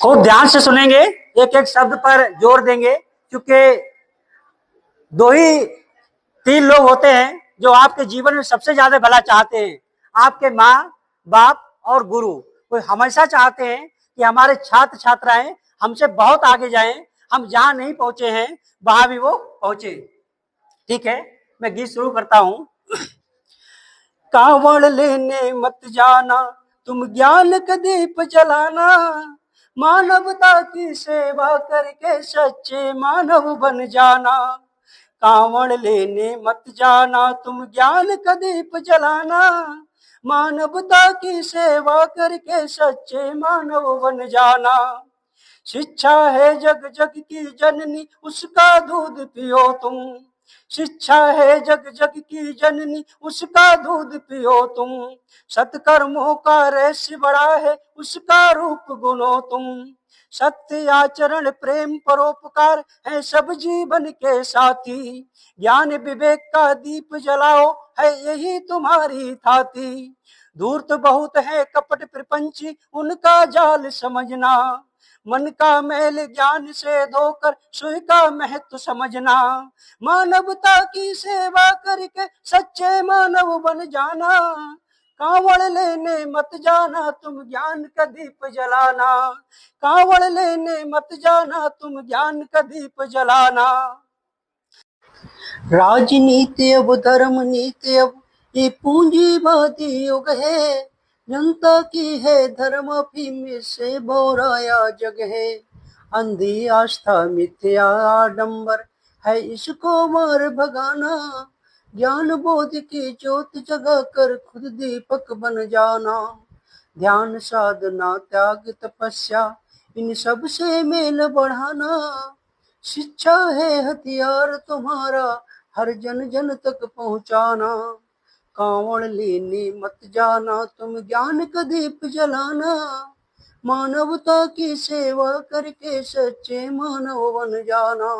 खूब ध्यान से सुनेंगे, एक एक शब्द पर जोर देंगे, क्योंकि दो ही तीन लोग होते हैं जो आपके जीवन में सबसे ज्यादा भला चाहते हैं, आपके माँ बाप और गुरु। वो हमेशा चाहते हैं कि हमारे छात्र छात्राएं हमसे बहुत आगे जाएं, हम जहां नहीं पहुंचे हैं वहां भी वो पहुंचे। ठीक है, मैं गीत शुरू करता हूं। कांवड़ लेने मत जाना तुम ज्ञान का दीप जलाना, मानवता की सेवा करके सच्चे मानव बन जाना। कांवड़ लेने मत जाना तुम ज्ञान का दीप जलाना, मानवता की सेवा करके सच्चे मानव बन जाना। शिक्षा है जग जग की जननी उसका दूध पियो तुम, शिक्षा है जग जग की जननी उसका दूध पियो तुम। सत्कर्मों का रहस्य बड़ा है उसका रूप गुनो तुम, सत्य आचरण प्रेम परोपकार है सब जीवन के साथी। ज्ञान विवेक का दीप जलाओ है यही तुम्हारी थाती, धूर्त बहुत है कपट प्रपंची उनका जाल समझना, मन का मैल ज्ञान से धोकर सुई का महत्व समझना। मानवता की सेवा करके सच्चे मानव बन जाना, कांवड़ लेने मत जाना तुम ज्ञान का दीप जलाना, कांवड़ लेने मत जाना तुम ज्ञान का दीप जलाना। राजनीति अब धर्म नीति अब ये पूंजीवादी युग है, जनता की है धर्म अफीम से बोराया जग है। अंधी आस्था मिथ्या आडंबर है इसको मार भगाना, ज्ञान बोध की ज्योत जगा कर खुद दीपक बन जाना। ध्यान साधना त्याग तपस्या इन सब से मेल बढ़ाना, शिक्षा है हथियार तुम्हारा हर जन जन तक पहुंचाना। कांवड़ लेने मत जाना तुम ज्ञान का दीप जलाना, मानवता की सेवा करके सच्चे मानव बन जाना।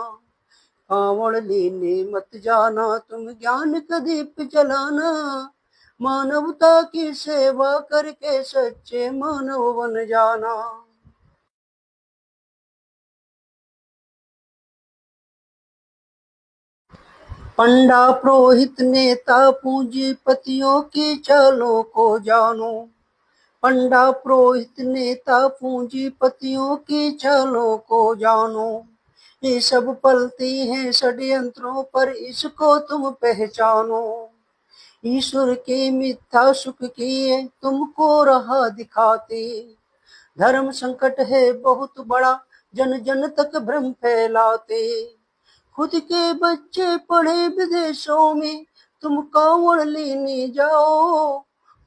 कांवड़ लेने मत जाना तुम ज्ञान का दीप जलाना, मानवता की सेवा करके सच्चे मानव बन जाना। पंडा पुरोहित नेता पूंजीपतियों की चालों को जानो, पंडा पुरोहित नेता पूंजीपतियों की चालों को जानो। ये सब पलती हैं षड्यंत्रों पर इसको तुम पहचानो, ईश्वर के मिथ्या सुख की तुमको राह दिखाते। धर्म संकट है बहुत बड़ा जन जन तक भ्रम फैलाते, खुद के बच्चे पढ़े विदेशों में तुम कांवड़ लेने जाओ।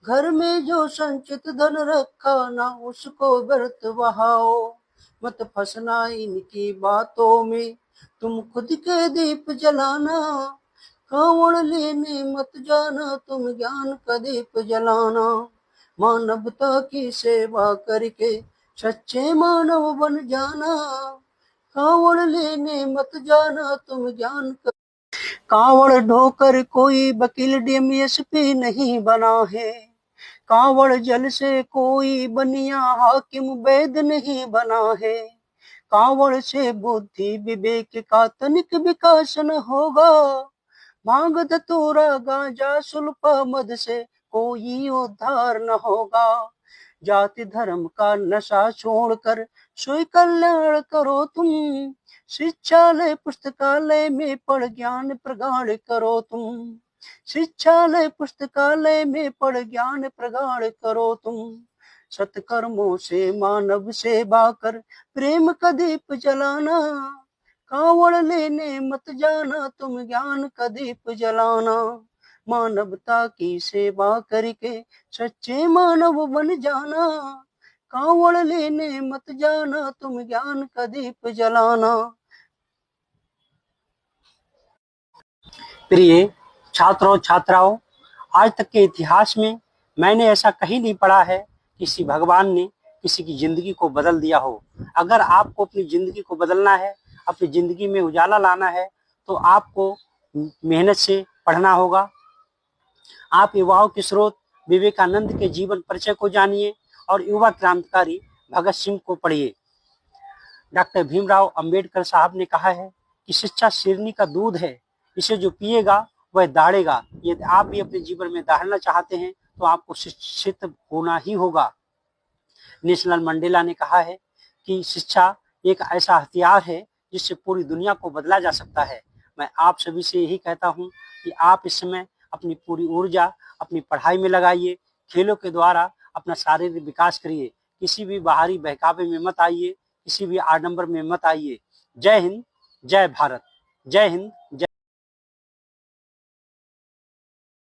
घर में जो संचित धन रखा ना उसको व्यर्थ बहाओ, मत फंसना इनकी बातों में तुम खुद के दीप जलाना। कांवड़ लेने मत जाना तुम ज्ञान का दीप जलाना, मानवता की सेवा करके सच्चे मानव बन जाना। कांवड़ लेने मत जाना तुम ज्ञान का, कांवड़ ढोकर कोई वकील डीएमएसपी नहीं बना है, कांवड़ जल से कोई बनिया हाकिम वैद नहीं बना है। कांवड़ से बुद्धि विवेक का तनिक विकास न होगा, भांग धतूरा गांजा सुल्फा मद से कोई उद्धार न होगा। जाति धर्म का नशा छोड़कर सोई कल्याण करो तुम, शिक्षालय पुस्तकालय में पढ़ ज्ञान प्रगाढ़ करो तुम, शिक्षालय पुस्तकालय में पढ़ ज्ञान प्रगाढ़ करो तुम। सत्कर्मों से मानव सेवा कर प्रेम का दीप जलाना, कांवड़ लेने मत जाना तुम ज्ञान का दीप जलाना। मानवता की सेवा करके सच्चे मानव बन जाना, कांवड़ लेने मत जाना तुम ज्ञान का दीप जलाना। प्रिय छात्रों छात्राओं, आज तक के इतिहास में मैंने ऐसा कहीं नहीं पढ़ा है किसी भगवान ने किसी की जिंदगी को बदल दिया हो। अगर आपको अपनी जिंदगी को बदलना है, अपनी जिंदगी में उजाला लाना है, तो आपको मेहनत से पढ़ना होगा। आप युवाओं के स्रोत विवेकानंद के जीवन परिचय को जानिए और युवा क्रांतिकारी भगत सिंह को पढ़िए। डॉक्टर भीमराव अंबेडकर साहब ने कहा है कि शिक्षा शेरनी का दूध है, इसे जो पिएगा वह दाढ़ेगा। यदि आप भी अपने जीवन में दाढ़ना चाहते हैं तो आपको शिक्षित होना ही होगा। नेशनल मंडेला ने कहा है कि शिक्षा एक ऐसा हथियार है जिससे पूरी दुनिया को बदला जा सकता है। मैं आप सभी से यही कहता हूं कि आप इस समय अपनी पूरी ऊर्जा अपनी पढ़ाई में लगाइए, खेलों के द्वारा अपना शारीरिक विकास करिए, किसी भी बाहरी बहकावे में मत आइए, किसी भी आडंबर में मत आइए। जय हिंद, जय भारत। जय हिंद, जय